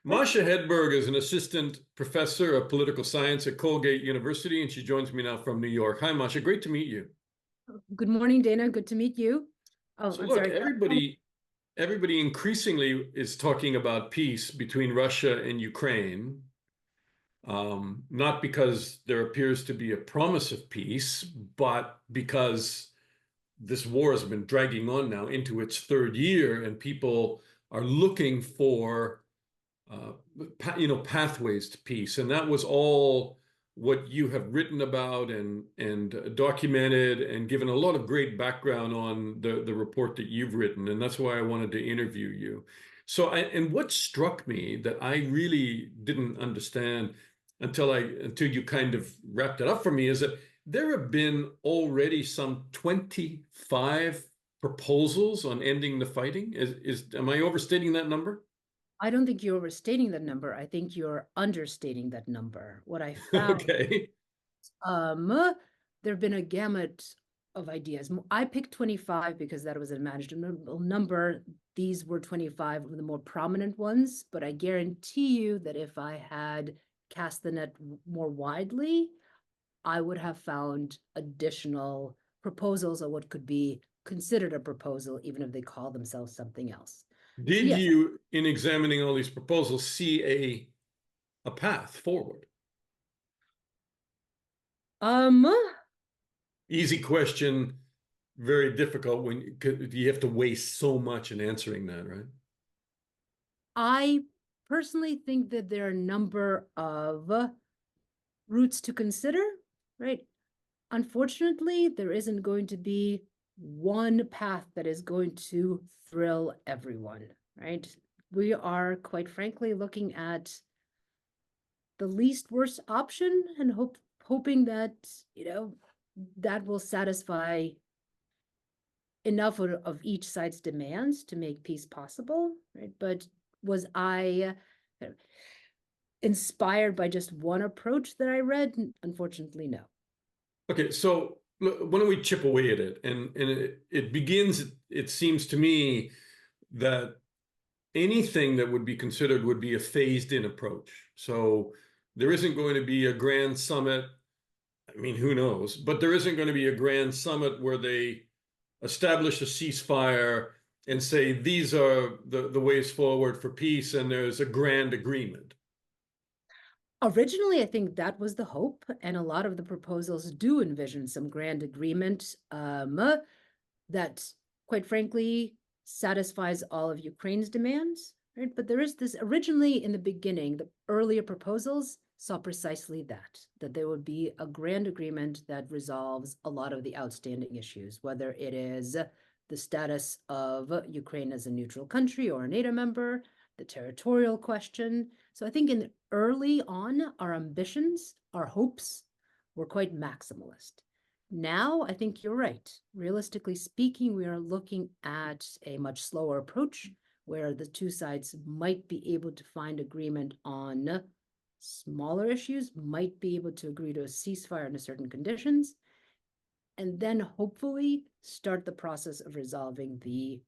Masha Hedberg is an assistant professor of political science at Colgate University, and she joins me now from New York. Hi, Masha. Great to meet you. Good morning, Dana. Good to meet you. Oh, So, I'm look, sorry. everybody increasingly is talking about peace between Russia and Ukraine, not because there appears to be a promise of peace, but because this war has been dragging on now into its third year, and people are looking for uh, pathways to peace. And that was all what you have written about and documented and given a lot of great background on the report that you've written. And that's why I wanted to interview you. And what struck me that I really didn't understand until you kind of wrapped it up for me is that there have been already some 25 proposals on ending the fighting. Am I overstating that number? I don't think you're overstating that number. I think you're understating that number. What I found, Okay. um, there have been a gamut of ideas. I picked 25 because that was a manageable number. These were 25 of the more prominent ones, but I guarantee you that if I had cast the net more widely, I would have found additional proposals of what could be considered a proposal, even if they call themselves something else. So Did yes, you, in examining all these proposals, see a path forward? um, Easy question, very difficult when you have to waste so much in answering that, right? I personally think that there are a number of routes to consider, right? Unfortunately, there isn't going to be one path that is going to thrill everyone, right? We are, quite frankly, looking at the least worst option and hoping that, that will satisfy enough of each side's demands to make peace possible, right? But was I inspired by just one approach that I read? Unfortunately, no. Okay, so why don't we chip away at it? And it begins, it seems to me that anything that would be considered would be a phased-in approach. So there isn't going to be a grand summit. I mean, who knows? But there isn't going to be a grand summit where they establish a ceasefire and say these are the ways forward for peace, and there's a grand agreement. Originally, I think that was the hope, and a lot of the proposals do envision some grand agreement that, quite frankly, satisfies all of Ukraine's demands, right? But there is this originally in the beginning, the earlier proposals saw precisely that there would be a grand agreement that resolves a lot of the outstanding issues, whether it is the status of Ukraine as a neutral country or a NATO member, the territorial question. So I think in early on, our ambitions, our hopes were quite maximalist. Now, I think you're right. Realistically speaking, we are looking at a much slower approach where the two sides might be able to find agreement on smaller issues, might be able to agree to a ceasefire under certain conditions, and then hopefully start the process of resolving the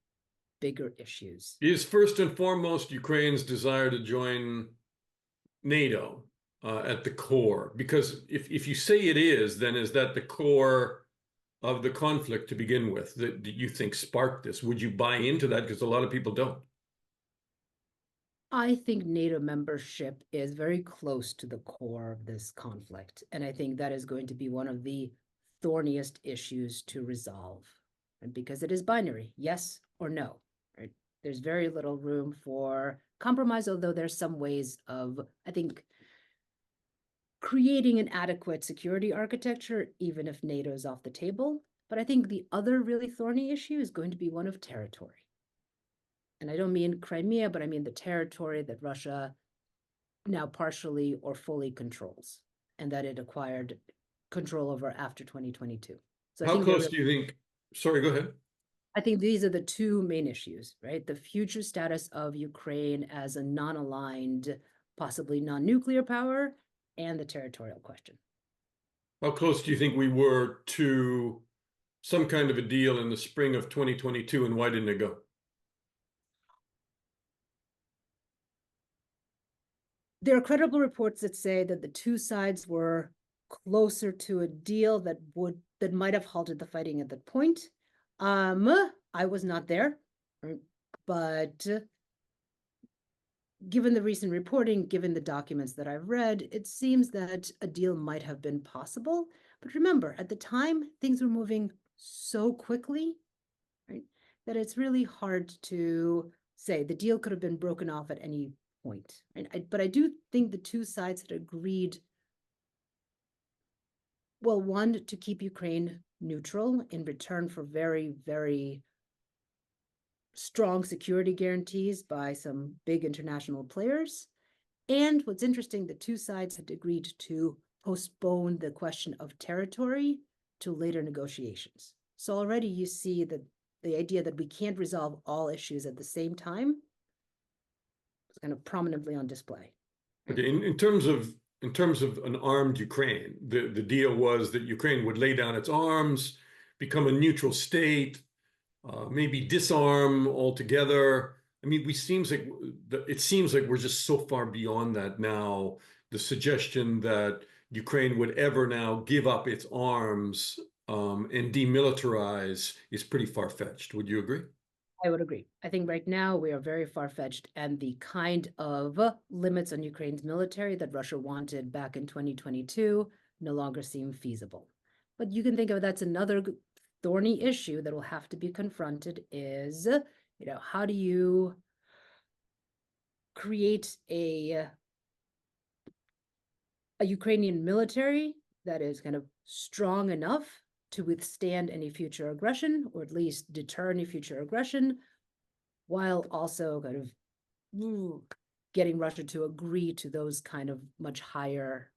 bigger issues. Is first and foremost Ukraine's desire to join NATO at the core? Because if you say it is, then is that the core of the conflict to begin with that you think sparked this? Would you buy into that? Because a lot of people don't. I think NATO membership is very close to the core of this conflict. And I think that is going to be one of the thorniest issues to resolve. And because it is binary, yes or no, right? There's very little room for compromise, although there's some ways of, I think, creating an adequate security architecture, even if NATO is off the table. But I think the other really thorny issue is going to be one of territory. And I don't mean Crimea, but I mean the territory that Russia now partially or fully controls and that it acquired control over after 2022. So I How think they're close really, do you think? Sorry, go ahead. I think these are the two main issues, right? The future status of Ukraine as a non-aligned, possibly non-nuclear power, and the territorial question. How close do you think we were to some kind of a deal in the spring of 2022, and why didn't it go? There are credible reports that say that the two sides were closer to a deal that might have halted the fighting at that point. I was not there, right? But given the recent reporting, given the documents that I've read, it seems that a deal might have been possible. But remember, at the time, things were moving so quickly, right, that it's really hard to say. The deal could have been broken off at any point. But I do think the two sides had agreed, well, one, to keep Ukraine neutral in return for very, very strong security guarantees by some big international players. And what's interesting, the two sides had agreed to postpone the question of territory to later negotiations. So already you see that the idea that we can't resolve all issues at the same time is kind of prominently on display. Okay, in terms of an armed Ukraine, the deal was that Ukraine would lay down its arms, become a neutral state, maybe disarm altogether. I mean, it seems like we're just so far beyond that now. The suggestion that Ukraine would ever now give up its arms and demilitarize is pretty far-fetched. Would you agree? I would agree. I think right now we are very far-fetched, and the kind of limits on Ukraine's military that Russia wanted back in 2022 no longer seem feasible. But you can think of that's another thorny issue that will have to be confronted is, how do you create a Ukrainian military that is kind of strong enough to withstand any future aggression, or at least deter any future aggression, while also kind of getting Russia to agree to those kind of much higher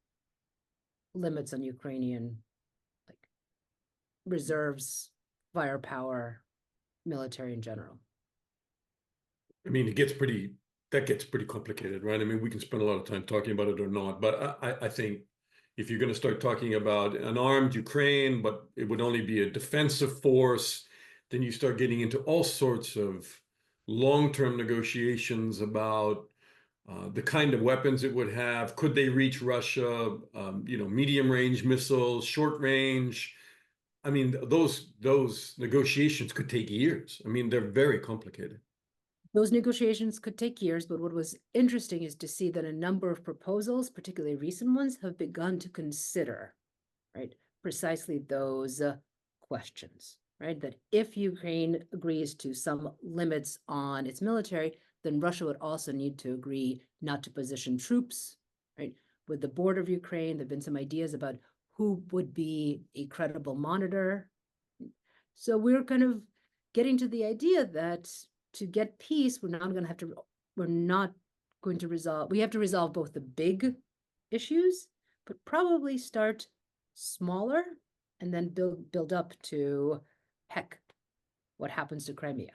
limits on Ukrainian like reserves, firepower, military in general. I mean, that gets pretty complicated, right? I mean, we can spend a lot of time talking about it or not, but I think if you're going to start talking about an armed Ukraine, but it would only be a defensive force, then you start getting into all sorts of long-term negotiations about the kind of weapons it would have. Could they reach Russia? Medium-range missiles, short range. I mean, those negotiations could take years. I mean, they're very complicated. Those negotiations could take years, but what was interesting is to see that a number of proposals, particularly recent ones, have begun to consider, right, precisely those questions, right? That if Ukraine agrees to some limits on its military, then Russia would also need to agree not to position troops, right? With the border of Ukraine, there have been some ideas about who would be a credible monitor. So we're kind of getting to the idea that to get peace, we're not going to resolve, we have to resolve both the big issues, but probably start smaller and then build up to, heck, what happens to Crimea.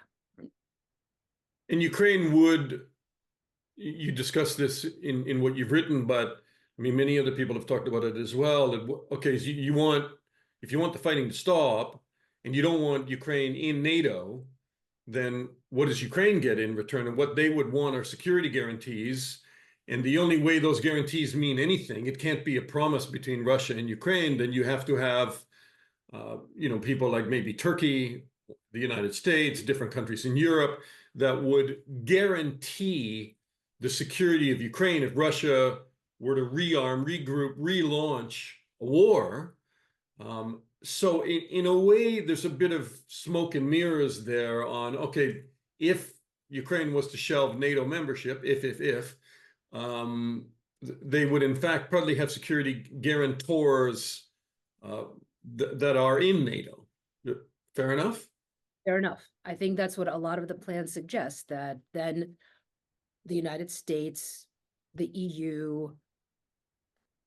And Ukraine would, you discuss this in what you've written, but I mean, many other people have talked about it as well. That, okay, so if you want the fighting to stop and you don't want Ukraine in NATO, then what does Ukraine get in return? And what they would want are security guarantees. And the only way those guarantees mean anything, it can't be a promise between Russia and Ukraine. Then you have to have, people like maybe Turkey, the United States, different countries in Europe that would guarantee the security of Ukraine if Russia were to rearm, regroup, relaunch a war. So in a way, there's a bit of smoke and mirrors there on, okay, if Ukraine was to shelve NATO membership, if, they would in fact probably have security guarantors that are in NATO. Fair enough? Fair enough. I think that's what a lot of the plans suggest, that then the United States, the EU,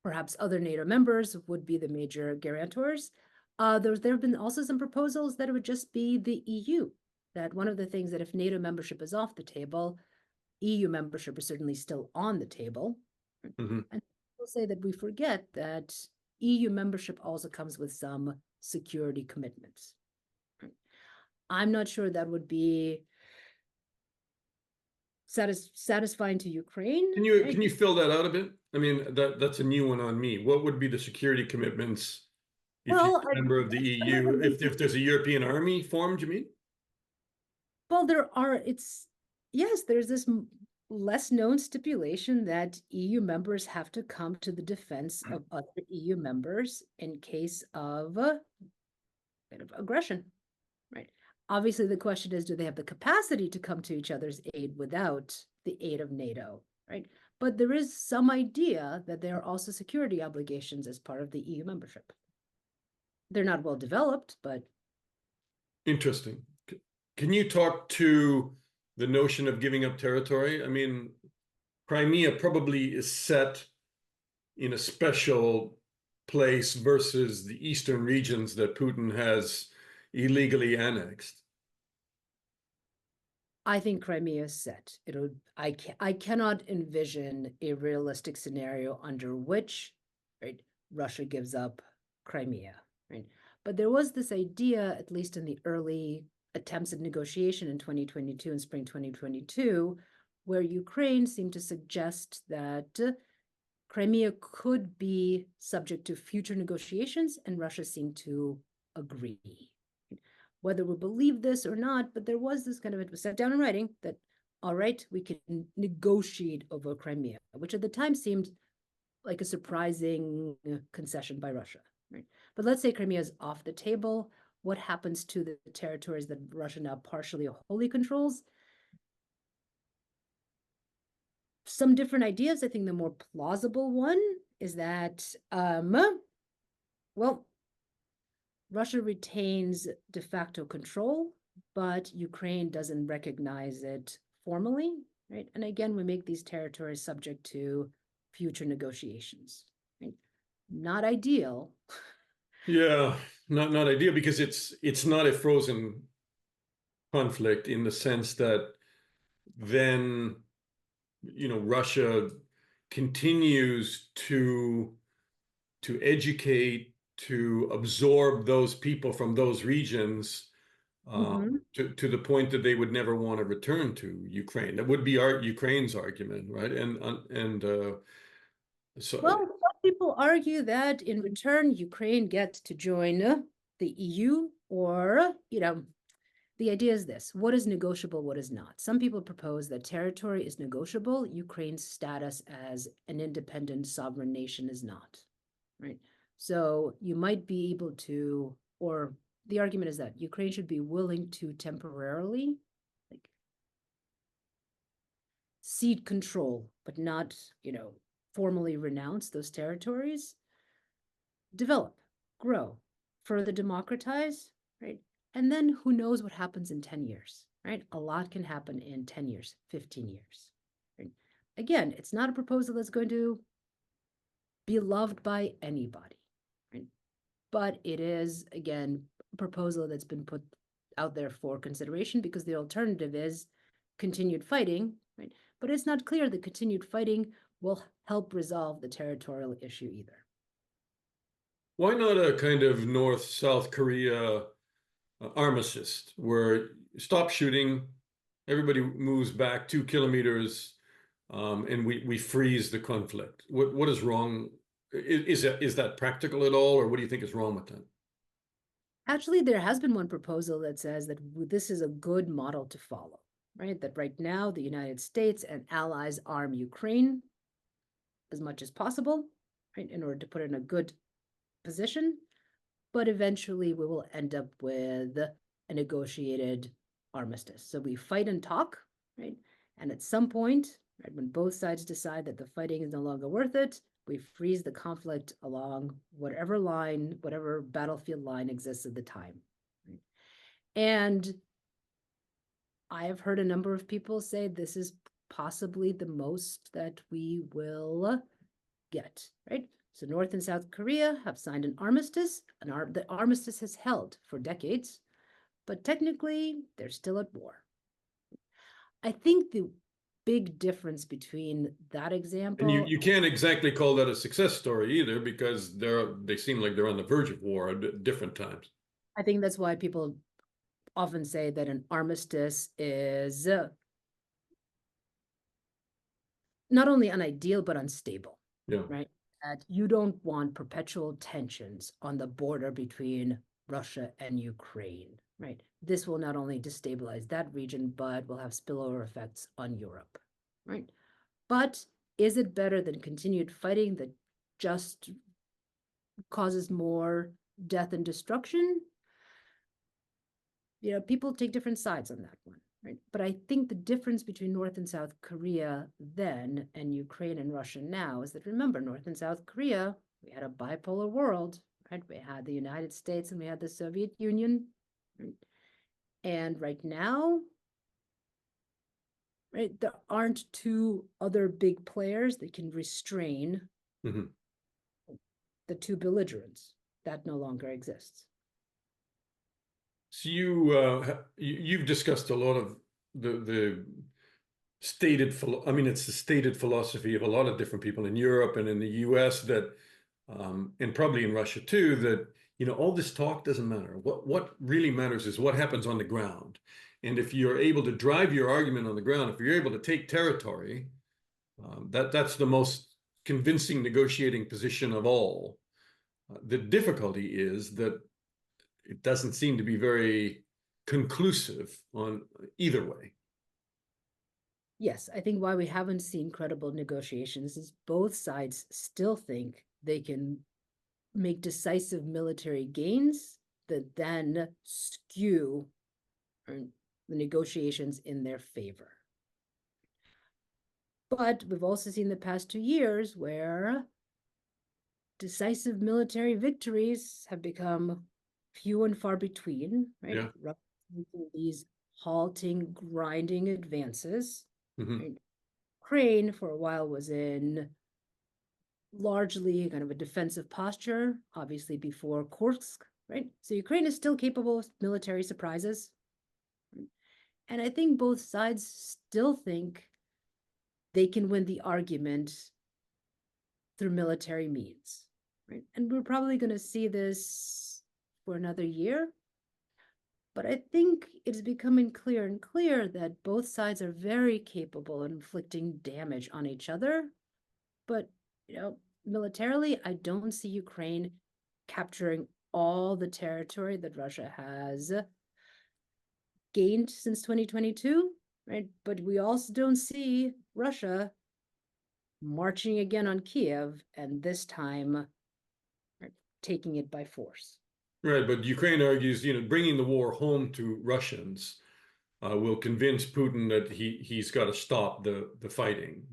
perhaps other NATO members would be the major guarantors. There have been also some proposals that it would just be the EU, that one of the things that if NATO membership is off the table, EU membership is certainly still on the table. Mm-hmm. And we'll say that we forget that EU membership also comes with some security commitments. I'm not sure that would be satisfying to Ukraine, Can right? you fill that out a bit? I mean, that's a new one on me. What would be the security commitments if you're Well, a member of the EU? If there's a European army formed, you mean? well, yes, there's this less known stipulation that EU members have to come to the defense of other EU members in case of kind of aggression, right? Obviously, the question is, do they have the capacity to come to each other's aid without the aid of NATO, right? But there is some idea that there are also security obligations as part of the EU membership. They're not well developed, but Interesting. Can you talk to the notion of giving up territory? I mean, Crimea probably is set in a special place versus the eastern regions that Putin has illegally annexed. I think Crimea is set. I cannot envision a realistic scenario under which, right, Russia gives up Crimea, right? But there was this idea, at least in the early attempts at negotiation in 2022 and spring 2022, where Ukraine seemed to suggest that Crimea could be subject to future negotiations, and Russia seemed to agree. Whether we believe this or not, but there was this kind of, it was set down in writing that, all right, we can negotiate over Crimea, which at the time seemed like a surprising concession by Russia, right? But let's say Crimea is off the table. What happens to the territories that Russia now partially or wholly controls? Some different ideas. I think the more plausible one is that, well, Russia retains de facto control, but Ukraine doesn't recognize it formally, right? And again, we make these territories subject to future negotiations, right? Not ideal. Yeah, not ideal because it's not a frozen conflict in the sense that then Russia continues to educate, to absorb those people from those regions Mm-hmm. to the point that they would never want to return to Ukraine. That would be Ukraine's argument, right? So Well, some people argue that in return, Ukraine gets to join the EU, or, the idea is this: what is negotiable, what is not? Some people propose that territory is negotiable, Ukraine's status as an independent sovereign nation is not, right? So you might be able to, or the argument is that Ukraine should be willing to temporarily, like, cede control, but not, formally renounce those territories, develop, grow, further democratize, right? And then who knows what happens in 10 years, right? A lot can happen in 10 years, 15 years, right? Again, it's not a proposal that's going to be loved by anybody, right? But it is, again, a proposal that's been put out there for consideration because the alternative is continued fighting, right? But it's not clear that continued fighting will help resolve the territorial issue either. why not a kind of North-South Korea armistice where stop shooting, everybody moves back 2 kilometers, and we freeze the conflict? What is wrong? Is that practical at all, or what do you think is wrong with that? Actually, there has been one proposal that says that this is a good model to follow, right? That right now the United States and allies arm Ukraine as much as possible, right, in order to put it in a good position. But eventually we will end up with a negotiated armistice. So we fight and talk, right? And at some point, right, when both sides decide that the fighting is no longer worth it, we freeze the conflict along whatever line, whatever battlefield line exists at the time. Right? And I have heard a number of people say this is possibly the most that we will get, right? So North and South Korea have signed an armistice. The armistice has held for decades, but technically they're still at war. I think the big difference between that And you, example, you can't exactly call that a success story either because they seem like they're on the verge of war at different times. I think that's why people often say that an armistice is not only unideal, but unstable, Yeah. right? That you don't want perpetual tensions on the border between Russia and Ukraine, right? This will not only destabilize that region, but will have spillover effects on Europe, right? But is it better than continued fighting that just causes more death and destruction? People take different sides on that one, right? But I think the difference between North and South Korea then and Ukraine and Russia now is that, remember, North and South Korea, we had a bipolar world, right? We had the United States and we had the Soviet Union, right? And right now, right, there aren't two other big players that can restrain Mhm. the two belligerents. That no longer exists. So you've discussed a lot of the I mean, it's the stated philosophy of a lot of different people in Europe and in the US that, and probably in Russia too, that, all this talk doesn't matter. What really matters is what happens on the ground. And if you're able to drive your argument on the ground, if you're able to take territory, that's the most convincing negotiating position of all. The difficulty is that it doesn't seem to be very conclusive on either way. Yes, I think why we haven't seen credible negotiations is both sides still think they can make decisive military gains that then skew the negotiations in their favor. But we've also seen the past 2 years where decisive military victories have become few and far between, right? Yeah. These halting, grinding advances. Mhm. Right? Ukraine for a while was in largely kind of a defensive posture, obviously before Kursk, right? So Ukraine is still capable of military surprises. And I think both sides still think they can win the argument through military means, right? And we're probably going to see this for another year. But I think it's becoming clear and clear that both sides are very capable of inflicting damage on each other. But, militarily, I don't see Ukraine capturing all the territory that Russia has gained since 2022, right? But we also don't see Russia marching again on Kiev and this time, right, taking it by force. Right, but Ukraine argues, bringing the war home to Russians will convince Putin that he's got to stop the fighting.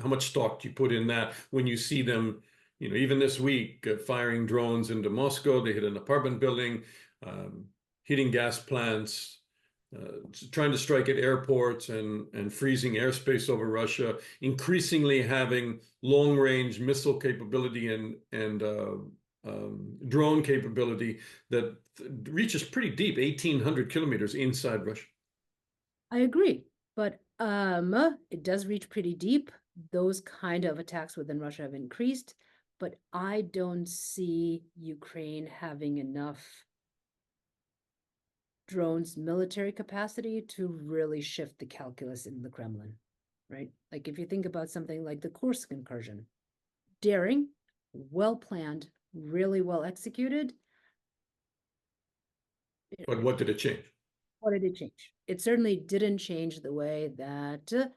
How much stock do you put in that when you see them, even this week, firing drones into Moscow? They hit an apartment building, um, hitting gas plants, trying to strike at airports and freezing airspace over Russia, increasingly having long-range missile capability and drone capability that reaches pretty deep, 1,800 kilometers inside Russia. I agree, but it does reach pretty deep. Those kind of attacks within Russia have increased, but I don't see Ukraine having enough drones military capacity to really shift the calculus in the Kremlin, right? Like if you think about something like the Kursk incursion, daring, well planned, really well executed. But what did it change? What did it change? It certainly didn't change the way that the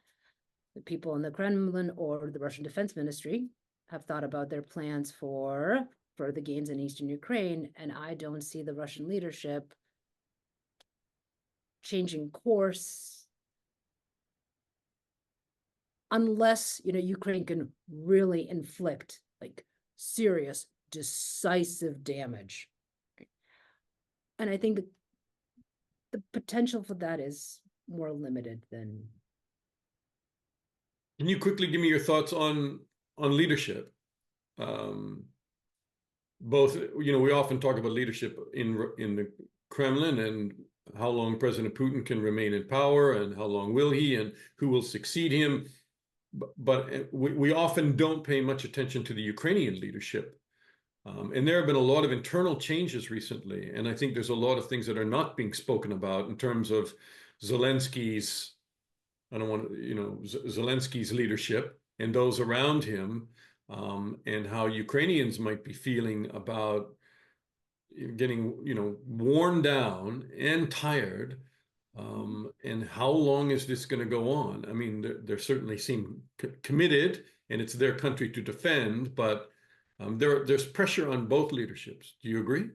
people in the Kremlin or the Russian Defense Ministry have thought about their plans for further gains in eastern Ukraine. And I don't see the Russian leadership changing course unless, Ukraine can really inflict like serious, decisive damage. And I think the potential for that is more limited than. Can you quickly give me your thoughts on leadership? Um, Both, we often talk about leadership in the Kremlin and how long President Putin can remain in power and how long will he and who will succeed him. But we often don't pay much attention to the Ukrainian leadership. And there have been a lot of internal changes recently. And I think there's a lot of things that are not being spoken about in terms of Zelensky's, I don't want to, Zelensky's leadership. and those around him, and how Ukrainians might be feeling about getting, worn down and tired. And how long is this going to go on? I mean, they certainly seem committed, and it's their country to defend, but there's pressure on both leaderships. Do you agree?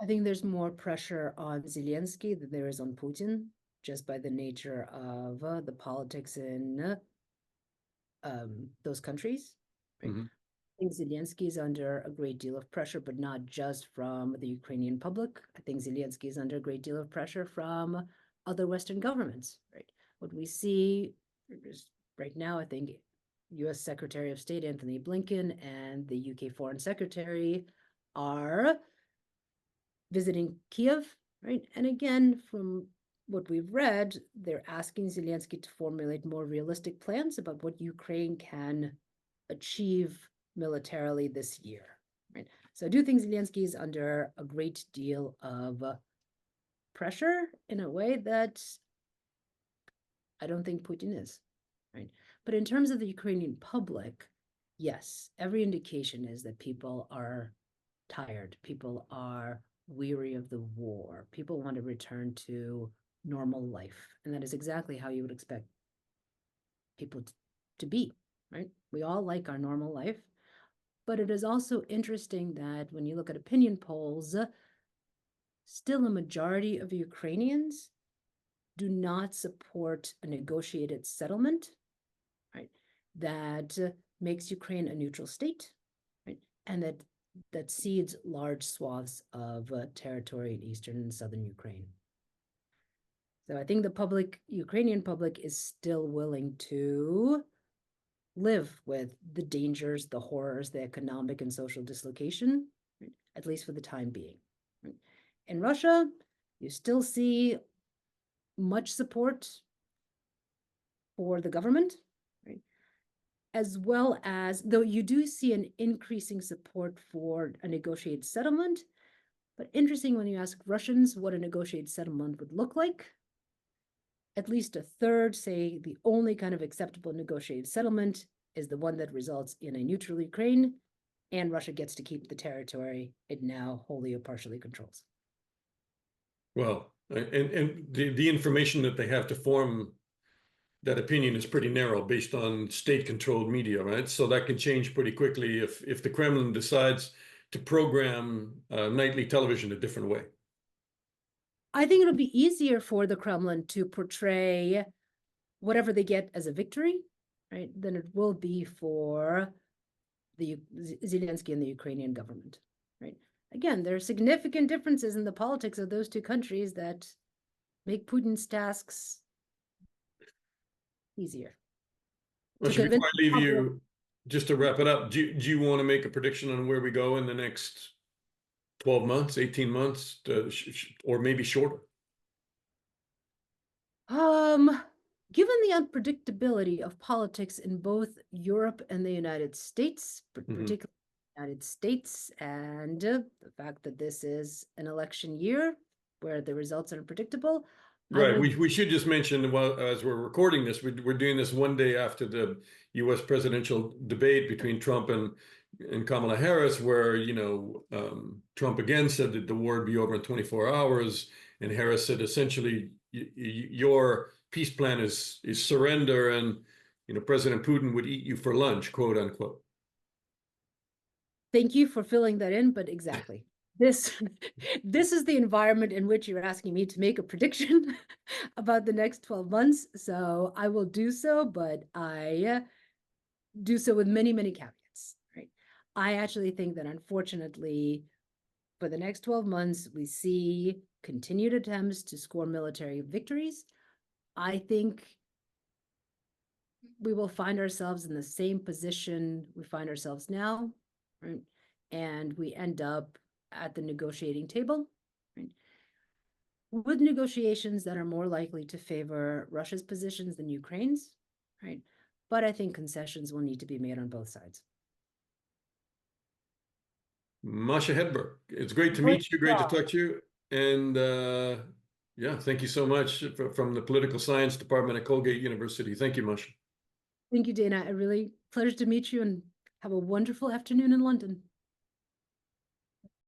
I think there's more pressure on Zelensky than there is on Putin, just by the nature of the politics in those countries. Right? Mhm. I think Zelensky is under a great deal of pressure, but not just from the Ukrainian public. I think Zelensky is under a great deal of pressure from other Western governments. Right? What we see is right now, I think U.S. Secretary of State Anthony Blinken and the UK Foreign Secretary are visiting Kiev, right? And again, from what we've read, they're asking Zelensky to formulate more realistic plans about what Ukraine can achieve militarily this year, right? So I do think Zelensky is under a great deal of pressure in a way that I don't think Putin is, right? But in terms of the Ukrainian public, yes, every indication is that people are tired. People are weary of the war. People want to return to normal life. And that is exactly how you would expect people to be, right? We all like our normal life. But it is also interesting that when you look at opinion polls, still a majority of Ukrainians do not support a negotiated settlement, right? That makes Ukraine a neutral state, right? And that cedes large swaths of territory in eastern and southern Ukraine. So I think the Ukrainian public is still willing to live with the dangers, the horrors, the economic and social dislocation, right? At least for the time being. Right? In Russia, you still see much support for the government, right? As well as, though you do see an increasing support for a negotiated settlement. But interesting, when you ask Russians what a negotiated settlement would look like, at least a third say the only kind of acceptable negotiated settlement is the one that results in a neutral Ukraine, and Russia gets to keep the territory it now wholly or partially controls. Well, and the information that they have to form that opinion is pretty narrow based on state-controlled media, right? So that can change pretty quickly if the Kremlin decides to program nightly television a different way. I think it'll be easier for the Kremlin to portray whatever they get as a victory, right, than it will be for the Zelensky and the Ukrainian government, right? Again, there are significant differences in the politics of those two countries that make Putin's tasks easier. Masha, before I leave you, just to wrap it up, do you want to make a prediction on where we go in the next 12 months, 18 months, or maybe shorter? Given the unpredictability of politics in both Europe and the United States, particularly the United States, and the fact that this is an election year where the results are unpredictable, Right. We should just mention, well, as we're recording this, we're doing this one day after the U.S. presidential debate between Trump and Kamala Harris, where, Trump again said that the war would be over in 24 hours. And Harris said, essentially, your peace plan is surrender, and, President Putin would eat you for lunch, quote unquote. Thank you for filling that in, but exactly. This is the environment in which you're asking me to make a prediction about the next 12 months. So I will do so, but I do so with many, many caveats, right? I actually think that unfortunately, for the next 12 months, we see continued attempts to score military victories. I think we will find ourselves in the same position we find ourselves now, right? And we end up at the negotiating table, right? With negotiations that are more likely to favor Russia's positions than Ukraine's, right? But I think concessions will need to be made on both sides. Masha Hedberg, it's great to meet you, great to talk to you. And yeah, thank you so much from the Political Science Department at Colgate University. Thank you, Masha. Thank you, Dana. A really pleasure to meet you and have a wonderful afternoon in London.